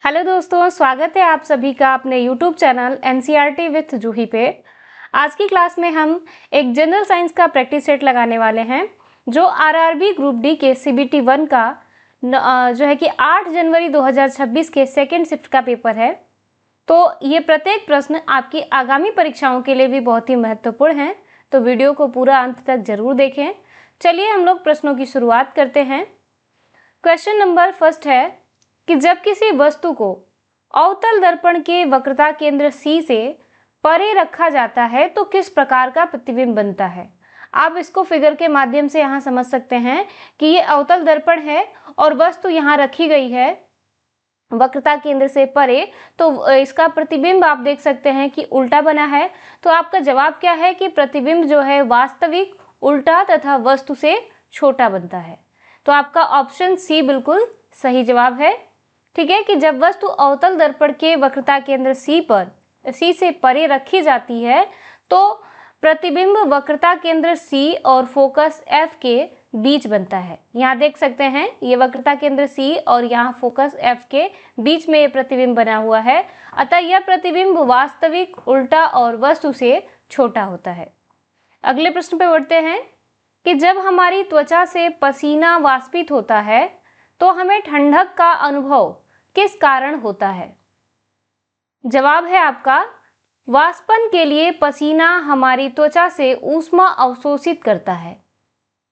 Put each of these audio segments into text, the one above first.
Hello दोस्तों, स्वागत है आप सभी का अपने यूट्यूब चैनल एनसीईआरटी विथ जूही पे। आज की क्लास में हम एक जनरल साइंस का प्रैक्टिस सेट लगाने वाले हैं जो आरआरबी ग्रुप डी के सीबीटी 1 का जो है कि 8 जनवरी 2026 के सेकेंड शिफ्ट का पेपर है। तो ये प्रत्येक प्रश्न आपकी आगामी परीक्षाओं के लिए भी बहुत ही महत्वपूर्ण है, तो वीडियो को पूरा अंत तक जरूर देखें। चलिए हम लोग प्रश्नों की शुरुआत करते हैं। क्वेश्चन नंबर फर्स्ट है कि जब किसी वस्तु को अवतल दर्पण के वक्रता केंद्र C से परे रखा जाता है तो किस प्रकार का प्रतिबिंब बनता है। आप इसको फिगर के माध्यम से यहाँ समझ सकते हैं कि ये अवतल दर्पण है और वस्तु यहाँ रखी गई है वक्रता केंद्र से परे, तो इसका प्रतिबिंब आप देख सकते हैं कि उल्टा बना है। तो आपका जवाब क्या है कि प्रतिबिंब जो है वास्तविक, उल्टा तथा वस्तु से छोटा बनता है। तो आपका ऑप्शन सी बिल्कुल सही जवाब है। ठीक है कि जब वस्तु अवतल दर्पण के वक्रता केंद्र C से परे रखी जाती है तो प्रतिबिंब वक्रता केंद्र C और फोकस F के बीच बनता है। यहाँ देख सकते हैं ये वक्रता केंद्र C और यहाँ फोकस F के बीच में ये प्रतिबिंब बना हुआ है, अतः यह प्रतिबिंब वास्तविक, उल्टा और वस्तु से छोटा होता है। अगले प्रश्न पे बढ़ते हैं कि जब हमारी त्वचा से पसीना वाष्पित होता है तो हमें ठंडक का अनुभव किस कारण होता है। जवाब है आपका वाष्पन के लिए पसीना हमारी त्वचा से ऊष्मा अवशोषित करता है।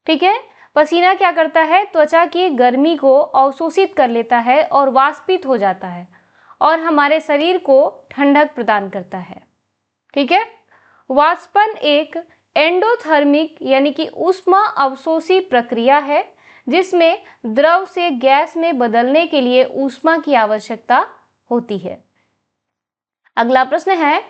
ठीक है, पसीना क्या करता है, त्वचा की गर्मी को अवशोषित कर लेता है और वाष्पित हो जाता है और हमारे शरीर को ठंडक प्रदान करता है। ठीक है, वाष्पन एक एंडोथर्मिक यानी कि ऊष्मा अवशोषी प्रक्रिया है जिसमें द्रव से गैस में बदलने के लिए ऊष्मा की आवश्यकता होती है। अगला प्रश्न है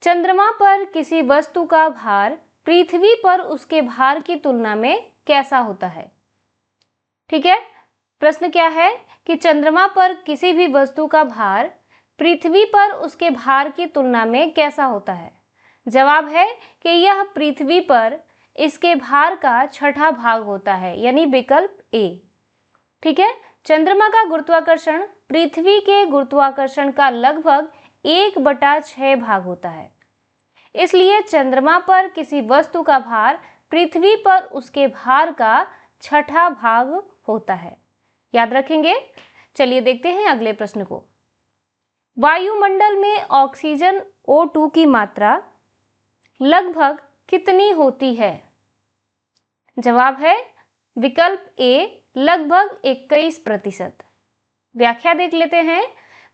चंद्रमा पर किसी वस्तु का भार पृथ्वी पर उसके भार की तुलना में कैसा होता है। ठीक है, प्रश्न क्या है कि चंद्रमा पर किसी भी वस्तु का भार पृथ्वी पर उसके भार की तुलना में कैसा होता है। जवाब है कि यह पृथ्वी पर इसके भार का छठा भाग होता है, यानी विकल्प ए। ठीक है, चंद्रमा का गुरुत्वाकर्षण पृथ्वी के गुरुत्वाकर्षण का लगभग 1/6 भाग होता है, इसलिए चंद्रमा पर किसी वस्तु का भार पृथ्वी पर उसके भार का छठा भाग होता है। याद रखेंगे। चलिए देखते हैं अगले प्रश्न को। वायुमंडल में ऑक्सीजन O2 की मात्रा लगभग कितनी होती है। जवाब है विकल्प ए, लगभग 21%। व्याख्या देख लेते हैं।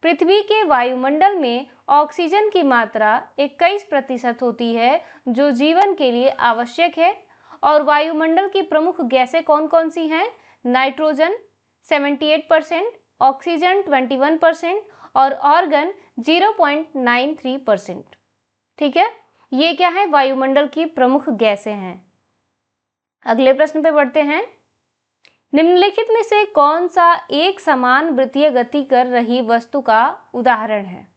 पृथ्वी के वायुमंडल में ऑक्सीजन की मात्रा 21% होती है जो जीवन के लिए आवश्यक है। और वायुमंडल की प्रमुख गैसें कौन कौन सी हैं। नाइट्रोजन 78%, ऑक्सीजन 21% और ऑर्गन 0.93%। ठीक है, ये क्या है, वायुमंडल की प्रमुख गैसें हैं। अगले प्रश्न पे बढ़ते हैं। निम्नलिखित में से कौन सा एक समान वृत्तीय गति कर रही वस्तु का उदाहरण है।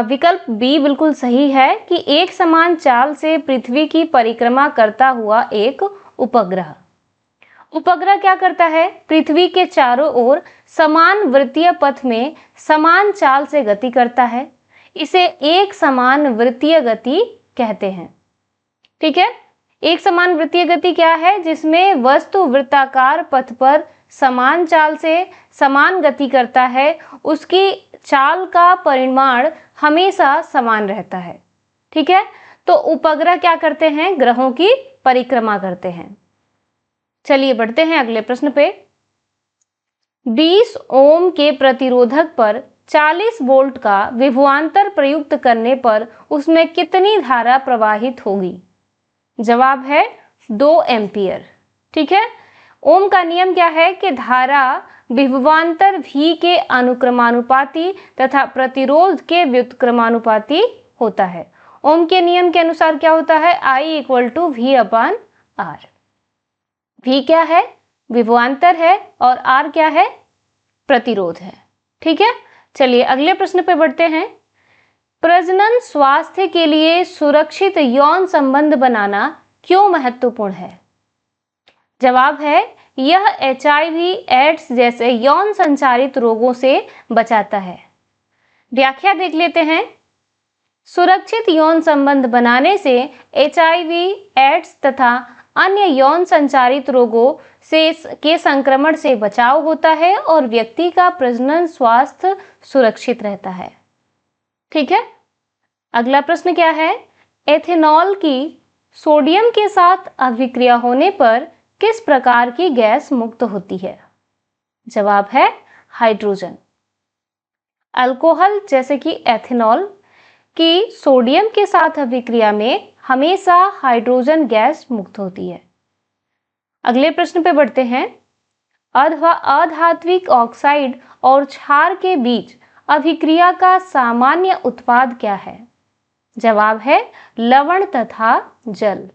विकल्प बी बिल्कुल सही है कि एक समान चाल से पृथ्वी की परिक्रमा करता हुआ एक उपग्रह। उपग्रह क्या करता है, पृथ्वी के चारों ओर समान वृत्तीय पथ में समान चाल से गति करता है। इसे एक समान वृत्तीय गति कहते हैं। ठीक है, एक समान वृत्तीय गति क्या है, जिसमें वस्तु वृत्ताकार पथ पर समान चाल से समान गति करता है, उसकी चाल का परिमाण हमेशा समान रहता है। ठीक है, तो उपग्रह क्या करते हैं, ग्रहों की परिक्रमा करते हैं। चलिए बढ़ते हैं अगले प्रश्न पे। 20 ओम के प्रतिरोधक पर 40 वोल्ट का विभवांतर प्रयुक्त करने पर उसमें कितनी धारा प्रवाहित होगी। जवाब है 2 एम्पियर। ठीक है, ओम का नियम क्या है कि धारा विभवांतर V के अनुक्रमानुपाती तथा प्रतिरोध के व्युत्क्रमानुपाती होता है। ओम के नियम के अनुसार क्या होता है, I = V/R। V क्या है, विभवांतर है और R क्या है, प्रतिरोध है। ठीक है, चलिए अगले प्रश्न पे बढ़ते हैं। प्रजनन स्वास्थ्य के लिए सुरक्षित यौन संबंध बनाना क्यों महत्वपूर्ण है। जवाब है यह HIV, एड्स जैसे यौन संचारित रोगों से बचाता है। व्याख्या देख लेते हैं। सुरक्षित यौन संबंध बनाने से HIV, एड्स तथा अन्य यौन संचारित रोगों के संक्रमण से बचाव होता है और व्यक्ति का प्रजनन स्वास्थ्य सुरक्षित रहता है। ठीक है, अगला प्रश्न क्या है? एथेनॉल की सोडियम के साथ अभिक्रिया होने पर किस प्रकार की गैस मुक्त होती है? जवाब है हाइड्रोजन। अल्कोहल जैसे कि एथेनॉल की सोडियम के साथ अभिक्रिया में हमेशा हाइड्रोजन गैस मुक्त होती है। अगले प्रश्न पे बढ़ते हैं। अधात्विक ऑक्साइड और क्षार के बीच अभिक्रिया का सामान्य उत्पाद क्या है? जवाब है लवण तथा जल।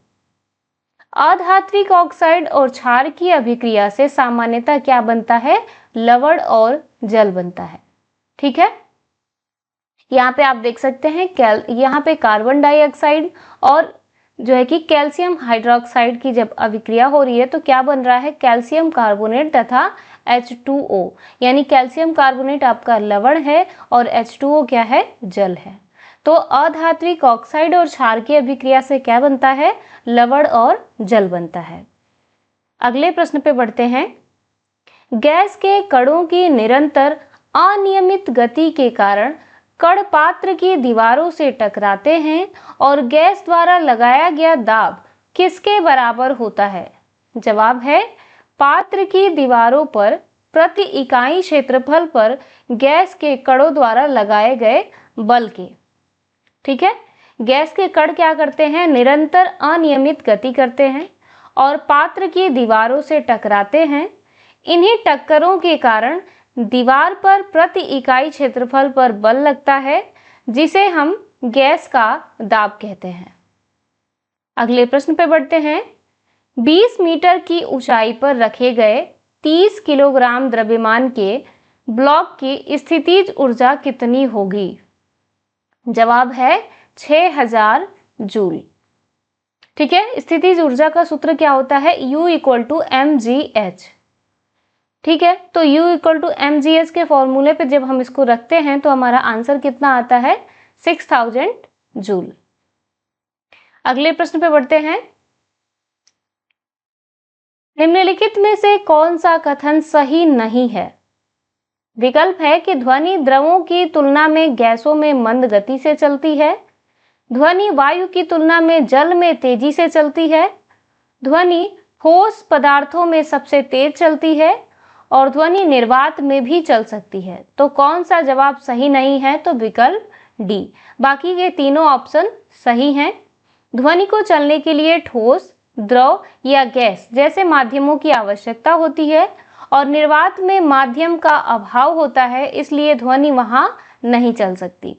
अधात्विक ऑक्साइड और क्षार की अभिक्रिया से सामान्यतः क्या बनता है? लवण और जल बनता है। ठीक है, यहाँ पे आप देख सकते हैं यहाँ पे कार्बन डाइऑक्साइड और जो है कि कैल्शियम हाइड्रोक्साइड की जब अभिक्रिया हो रही है तो क्या बन रहा है? कैल्शियम कार्बोनेट तथा H2O, यानी कैल्शियम कार्बोनेट आपका लवण है और H2O क्या है? जल है। तो अधात्विक ऑक्साइड और क्षार की अभिक्रिया से क्या बनता है? लवण और जल बनता है। अगले प्रश्न पे बढ़ते हैं। गैस के कणों की निरंतर अनियमित गति के कारण कण पात्र की दीवारों से टकराते हैं और गैस द्वारा लगाया गया दाब किसके बराबर होता है? जवाब है पात्र की दीवारों पर प्रति इकाई क्षेत्रफल पर गैस के कणों द्वारा लगाए गए बल के। ठीक है, गैस के कण क्या करते हैं? निरंतर अनियमित गति करते हैं और पात्र की दीवारों से टकराते हैं। इन्हीं टक्करों के कारण दीवार पर प्रति इकाई क्षेत्रफल पर बल लगता है, जिसे हम गैस का दाब कहते हैं। अगले प्रश्न पे बढ़ते हैं। 20 मीटर की ऊंचाई पर रखे गए 30 किलोग्राम द्रव्यमान के ब्लॉक की स्थितिज ऊर्जा कितनी होगी? जवाब है 6000 जूल। ठीक है, स्थितिज ऊर्जा का सूत्र क्या होता है? U = mgh। ठीक है, तो U = mgh के फॉर्मूले पे जब हम इसको रखते हैं तो हमारा आंसर कितना आता है? 6000 जूल। अगले प्रश्न पे बढ़ते हैं। निम्नलिखित में से कौन सा कथन सही नहीं है? विकल्प है कि ध्वनि द्रवों की तुलना में गैसों में मंद गति से चलती है, ध्वनि वायु की तुलना में जल में तेजी से चलती है, ध्वनि ठोस पदार्थों में सबसे तेज चलती है और ध्वनि निर्वात में भी चल सकती है। तो कौन सा जवाब सही नहीं है? तो विकल्प डी। बाकी के तीनों ऑप्शन सही हैं। ध्वनि को चलने के लिए ठोस, द्रव या गैस जैसे माध्यमों की आवश्यकता होती है और निर्वात में माध्यम का अभाव होता है, इसलिए ध्वनि वहां नहीं चल सकती।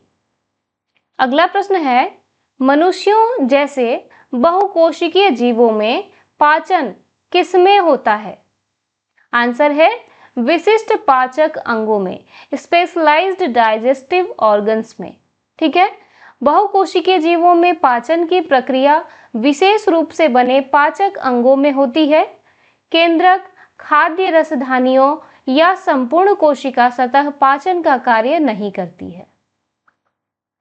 अगला प्रश्न है, मनुष्यों जैसे बहुकोशिकीय जीवों में पाचन किसमें होता है? आंसर है विशिष्ट पाचक अंगों में, स्पेशलाइज्ड डाइजेस्टिव ऑर्गन्स में। ठीक है, बहुकोशिकीय जीवों में पाचन की प्रक्रिया विशेष रूप से बने पाचक अंगों में होती है। केंद्रक, खाद्य रसधानियों या संपूर्ण कोशिका सतह पाचन का कार्य नहीं करती है।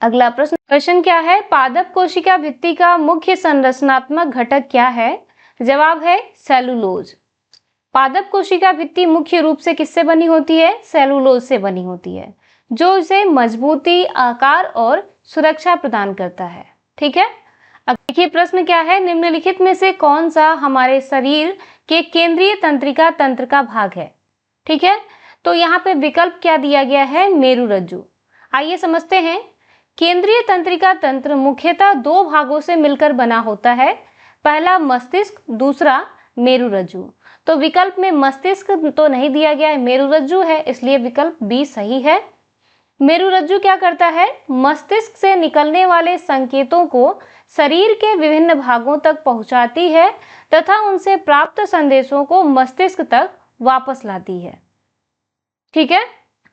अगला प्रश्न क्या है? पादप कोशिका भित्ति का मुख्य संरचनात्मक घटक क्या है? जवाब है सेलुलोज। पादप कोशिका भित्ति मुख्य रूप से किससे बनी होती है? सेलुलोज से बनी होती है, जो इसे मजबूती, आकार और सुरक्षा प्रदान करता है। ठीक है, अब देखिए प्रश्न क्या है? निम्नलिखित में से कौन सा हमारे शरीर के केंद्रीय तंत्रिका तंत्र का भाग है? ठीक है, तो यहाँ पे विकल्प क्या दिया गया है? मेरुरज्जु। आइए समझते हैं। केंद्रीय तंत्रिका तंत्र मुख्यतः दो भागों से मिलकर बना होता है, पहला मस्तिष्क, दूसरा मेरुरज्जु। तो विकल्प में मस्तिष्क तो नहीं दिया गया है, मेरुरज्जु है, इसलिए विकल्प बी सही है। मेरुरज्जु क्या करता है? मस्तिष्क से निकलने वाले संकेतों को शरीर के विभिन्न भागों तक पहुंचाती है तथा उनसे प्राप्त संदेशों को मस्तिष्क तक वापस लाती है। ठीक है,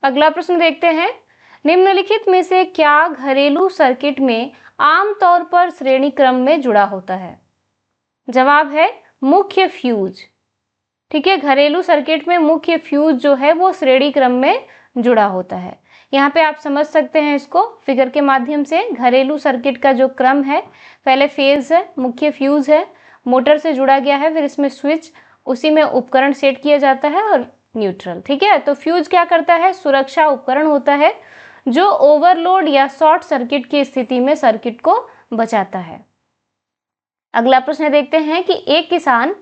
अगला प्रश्न देखते हैं। निम्नलिखित में से क्या घरेलू सर्किट में आमतौर पर श्रेणी क्रम में जुड़ा होता है? जवाब है मुख्य फ्यूज। ठीक है, घरेलू सर्किट में मुख्य फ्यूज जो है वो श्रेणी क्रम में जुड़ा होता है। यहाँ पे आप समझ सकते हैं इसको फिगर के माध्यम से। घरेलू सर्किट का जो क्रम है, पहले फेज है, मुख्य फ्यूज है, मोटर से जुड़ा गया है, फिर इसमें स्विच, उसी में उपकरण सेट किया जाता है और न्यूट्रल। ठीक है, तो फ्यूज क्या करता है? सुरक्षा उपकरण होता है जो ओवरलोड या शॉर्ट सर्किट की स्थिति में सर्किट को बचाता है। अगला प्रश्न देखते हैं कि एक किसान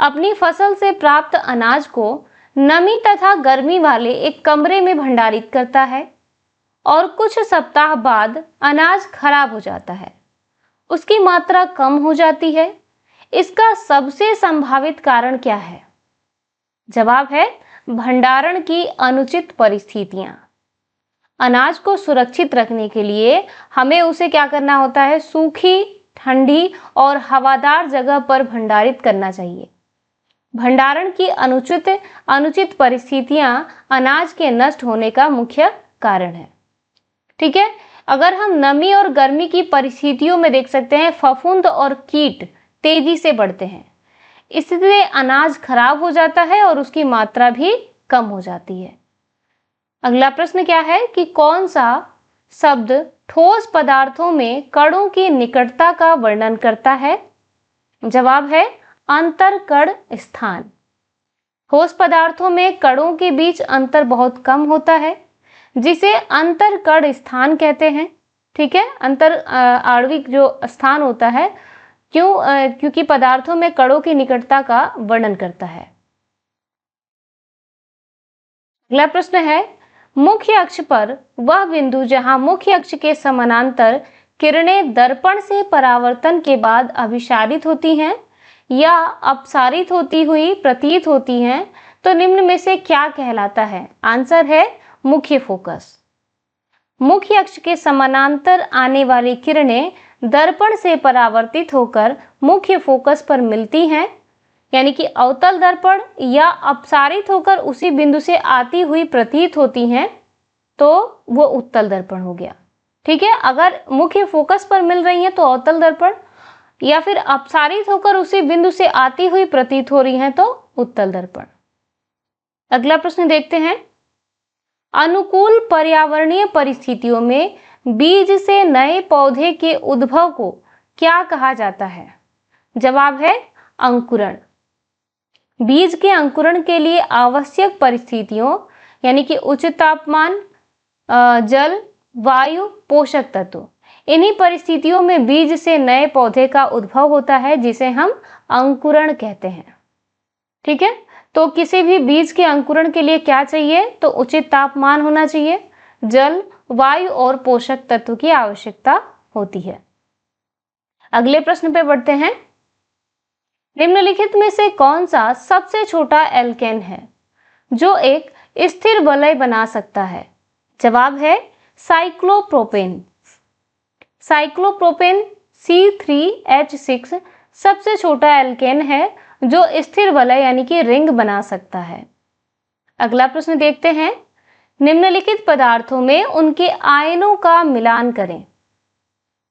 अपनी फसल से प्राप्त अनाज को नमी तथा गर्मी वाले एक कमरे में भंडारित करता है और कुछ सप्ताह बाद अनाज खराब हो जाता है, उसकी मात्रा कम हो जाती है। इसका सबसे संभावित कारण क्या है? जवाब है भंडारण की अनुचित परिस्थितियां। अनाज को सुरक्षित रखने के लिए हमें उसे क्या करना होता है? सूखी, ठंडी और हवादार जगह पर भंडारित करना चाहिए। भंडारण की अनुचित परिस्थितियां अनाज के नष्ट होने का मुख्य कारण है। ठीक है, अगर हम नमी और गर्मी की परिस्थितियों में देख सकते हैं, फफूंद और कीट तेजी से बढ़ते हैं, इसलिए अनाज खराब हो जाता है और उसकी मात्रा भी कम हो जाती है। अगला प्रश्न क्या है कि कौन सा शब्द ठोस पदार्थों में कणों की निकटता का वर्णन करता है? जवाब है अंतरकण स्थान। ठोस पदार्थों में कणों के बीच अंतर बहुत कम होता है, जिसे अंतरकण स्थान कहते हैं। ठीक है, अंतर आणविक जो स्थान होता है, क्योंकि पदार्थों में कणों की निकटता का वर्णन करता है। अगला प्रश्न है मुख्य अक्ष पर वह बिंदु जहां मुख्य अक्ष के समानांतर किरणें दर्पण से परावर्तन के बाद अभिसारित होती हैं या अपसारित होती हुई प्रतीत होती हैं, तो निम्न में से क्या कहलाता है? आंसर है मुख्य फोकस। मुख्य अक्ष के समानांतर आने वाली किरणें दर्पण से परावर्तित होकर मुख्य फोकस पर मिलती हैं, यानी कि अवतल दर्पण, या अपसारित होकर उसी बिंदु से आती हुई प्रतीत होती हैं, तो वो उत्तल दर्पण हो गया। ठीक है, अगर मुख्य फोकस पर मिल रही हैं तो अवतल दर्पण, या फिर अपसारित होकर उसी बिंदु से आती हुई प्रतीत हो रही हैं तो उत्तल दर्पण। अगला प्रश्न देखते हैं, अनुकूल पर्यावरणीय परिस्थितियों में बीज से नए पौधे के उद्भव को क्या कहा जाता है? जवाब है अंकुरण। बीज के अंकुरण के लिए आवश्यक परिस्थितियों, यानी कि उच्च तापमान, जल, वायु, पोषक तत्व, इन्हीं परिस्थितियों में बीज से नए पौधे का उद्भव होता है, जिसे हम अंकुरण कहते हैं। ठीक है, तो किसी भी बीज के अंकुरण के लिए क्या चाहिए? तो उचित तापमान होना चाहिए, जल, वायु और पोषक तत्व की आवश्यकता होती है। अगले प्रश्न पे बढ़ते हैं, निम्नलिखित में से कौन सा सबसे छोटा एल्केन है जो एक स्थिर वलय बना सकता है? जवाब है साइक्लोप्रोपेन। साइक्लोप्रोपेन C3H6 सबसे छोटा एल्केन है जो स्थिर वलय यानी कि रिंग बना सकता है। अगला प्रश्न देखते हैं, निम्नलिखित पदार्थों में उनके आयनों का मिलान करें।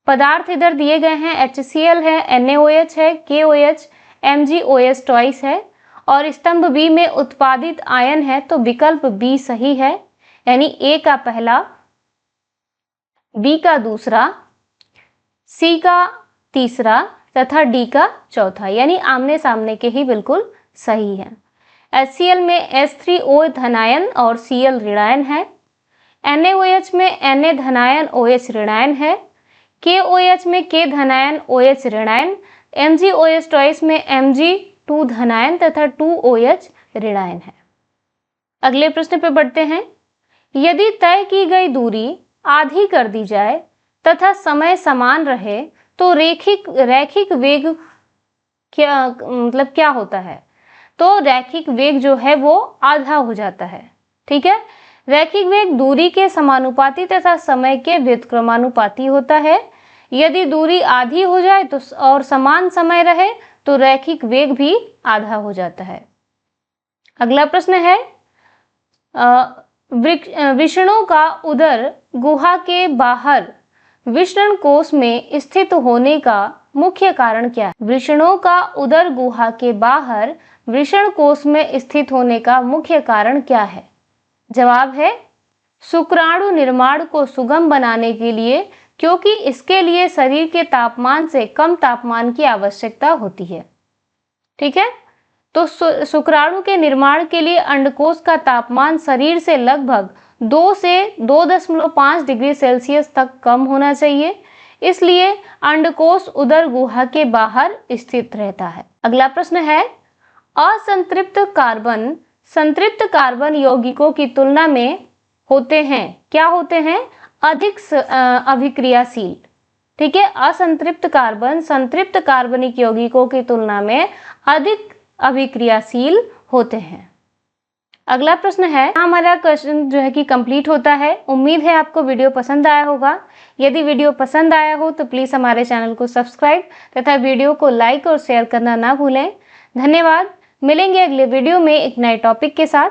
पदार्थ इधर दिए गए हैं, HCl है, NaOH है, KOH, MgOH ट्वाइस है, और स्तंभ बी में उत्पादित आयन है, तो विकल्प बी सही है, यानी ए का पहला, बी का दूसरा, सी का तीसरा तथा डी का चौथा, यानी आमने सामने के ही बिल्कुल सही है। HCl में H3O धनायन और Cl ऋणायन है, NaOH में Na धनायन OH ऋणायन है, KOH में K धनायन OH ऋणायन, MgOH ट्वाइस में Mg2 धनायन तथा 2OH ऋणायन है। अगले प्रश्न पे बढ़ते हैं, यदि तय की गई दूरी आधी कर दी जाए तथा समय समान रहे तो रैखिक वेग क्या होता है? तो रैखिक वेग जो है वो आधा हो जाता है। ठीक है, रैखिक वेग दूरी के समानुपाती तथा समय के व्युत्क्रमानुपाती होता है। यदि दूरी आधी हो जाए तो और समान समय रहे तो रैखिक वेग भी आधा हो जाता है। अगला प्रश्न है, विषणु का उदर गुहा के बाहर विषण कोश में स्थित होने का मुख्य कारण क्या है? वृषणों का उदर गुहा के बाहर वृषण कोश में स्थित होने का मुख्य कारण क्या है? जवाब है शुक्राणु निर्माण को सुगम बनाने के लिए, क्योंकि इसके लिए शरीर के तापमान से कम तापमान की आवश्यकता होती है। ठीक है, तो शुक्राणु के निर्माण के लिए अंडकोश का तापमान शरीर से लगभग 2 से 2.5 डिग्री सेल्सियस तक कम होना चाहिए, इसलिए अंडकोश उदर गुहा के बाहर स्थित रहता है। अगला प्रश्न है, असंतृप्त कार्बन संतृप्त कार्बन यौगिकों की तुलना में होते हैं, क्या होते हैं? अधिक अभिक्रियाशील। ठीक है, असंतृप्त कार्बन संतृप्त कार्बनिक यौगिकों की तुलना में अधिक अभिक्रियाशील होते हैं। अगला प्रश्न है, हमारा क्वेश्चन जो है कि कंप्लीट होता है। उम्मीद है आपको वीडियो पसंद आया होगा। यदि वीडियो पसंद आया हो तो प्लीज हमारे चैनल को सब्सक्राइब तथा वीडियो को लाइक और शेयर करना ना भूलें। धन्यवाद। मिलेंगे अगले वीडियो में एक नए टॉपिक के साथ।